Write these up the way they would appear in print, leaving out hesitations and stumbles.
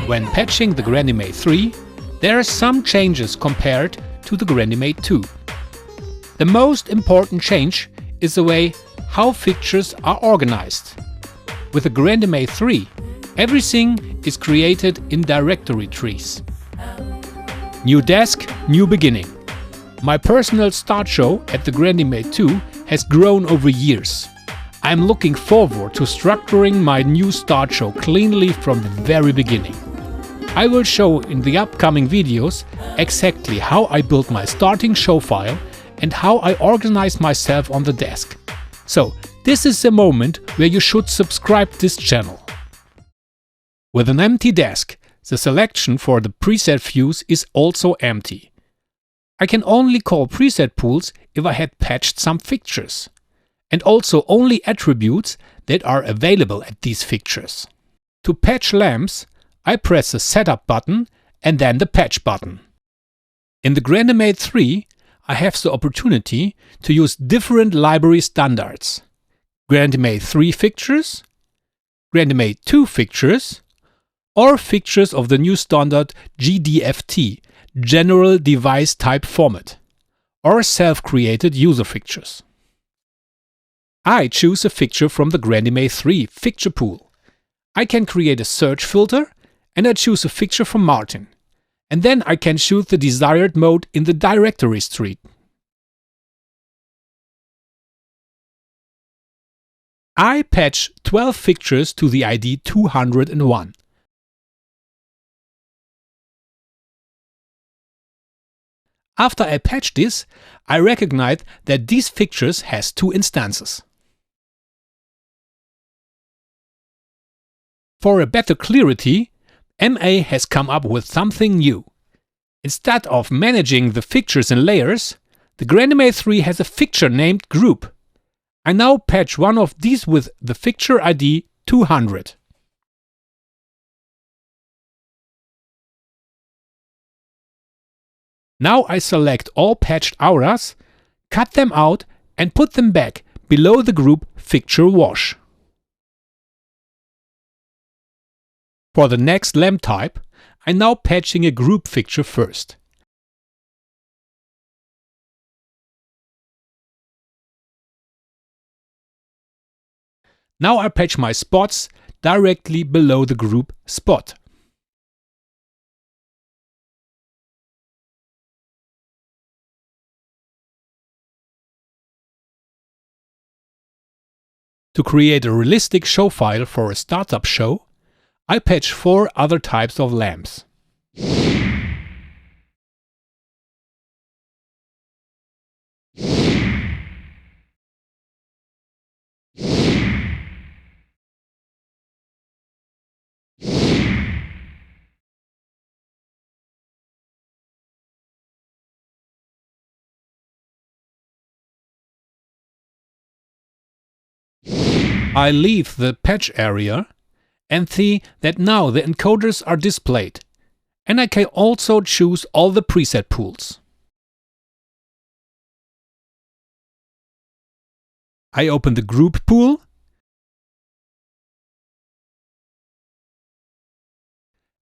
When patching the GrandMA3, there are some changes compared to the GrandMA2. The most important change is the way how fixtures are organized. With the GrandMA3, everything is created in directory trees. New desk, new beginning. My personal start show at the GrandMA2 has grown over years. I'm looking forward to structuring my new start show cleanly from the very beginning. I will show in the upcoming videos exactly how I built my starting show file and how I organize myself on the desk. So, this is the moment where you should subscribe this channel. With an empty desk, the selection for the preset views is also empty. I can only call preset pools if I had patched some fixtures, and also only attributes that are available at these fixtures. To patch lamps, I press the Setup button and then the Patch button. In the GrandMA3, I have the opportunity to use different library standards: GrandMA3 fixtures, GrandMA2 fixtures, or fixtures of the new standard GDFT, General Device Type Format, or self-created user fixtures. I choose a fixture from the GrandMA3 fixture pool. I can create a search filter and I choose a fixture from Martin. And then I can choose the desired mode in the directories tree. I patch 12 fixtures to the ID 201. After I patch this, I recognize that these fixtures has two instances. For a better clarity, MA has come up with something new. Instead of managing the fixtures in layers, the GrandMA3 has a fixture named Group. I now patch one of these with the fixture ID 200. Now I select all patched auras, cut them out and put them back below the group Fixture Wash. For the next lamp type, I'm now patching a group fixture first. Now I patch my spots directly below the group Spot. To create a realistic show file for a startup show, I patch 4 other types of lamps. I leave the patch area and see that now the encoders are displayed, and I can also choose all the preset pools. I open the group pool,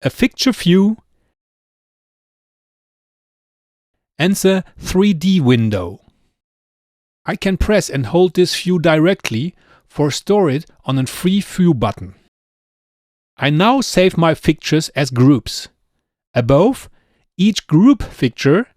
a fixture view, and the 3D window. I can press and hold this view directly or store it on a free view button. I now save my fixtures as groups. Above each group fixture,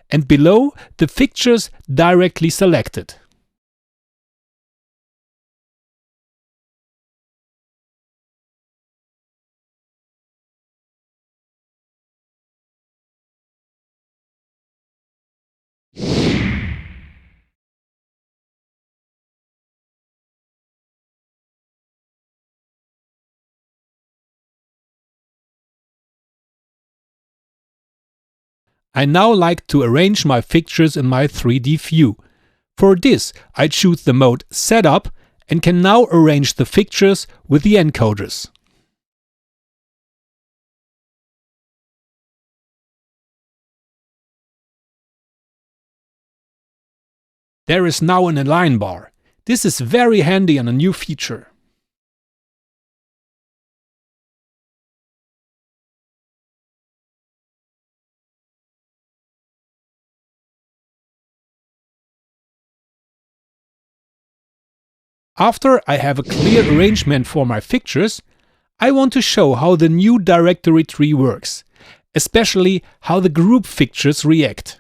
and below the fixtures directly selected. I now like to arrange my fixtures in my 3D view. For this, I choose the mode Setup and can now arrange the fixtures with the encoders. There is now an align bar. This is very handy on a new feature. After I have a clear arrangement for my fixtures, I want to show how the new directory tree works, especially how the group fixtures react.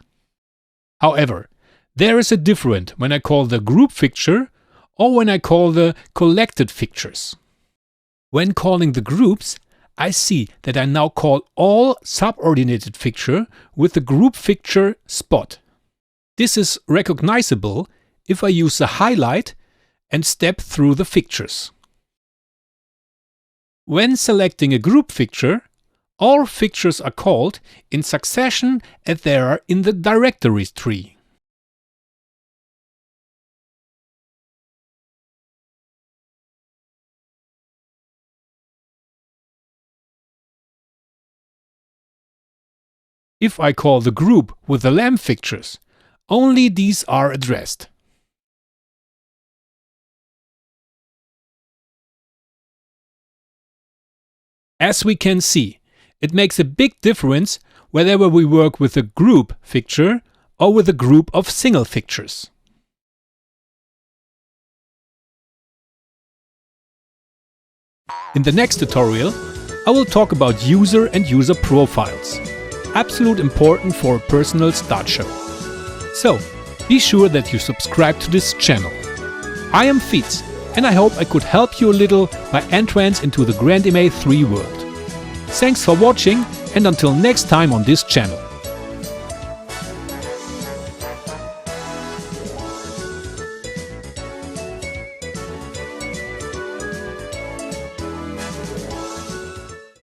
However, there is a difference when I call the group fixture or when I call the collected fixtures. When calling the groups, I see that I now call all subordinated fixture with the group fixture spot. This is recognizable if I use the highlight and step through the fixtures. When selecting a group fixture, all fixtures are called in succession as they are in the directories tree. If I call the group with the lamp fixtures, only these are addressed. As we can see, it makes a big difference whether we work with a group fixture or with a group of single fixtures. In the next tutorial, I will talk about user and user profiles. Absolute important for a personal start show. So, be sure that you subscribe to this channel. I am Fietz, and I hope I could help you a little by entrance into the GrandMA3 world. Thanks for watching, and until next time on this channel.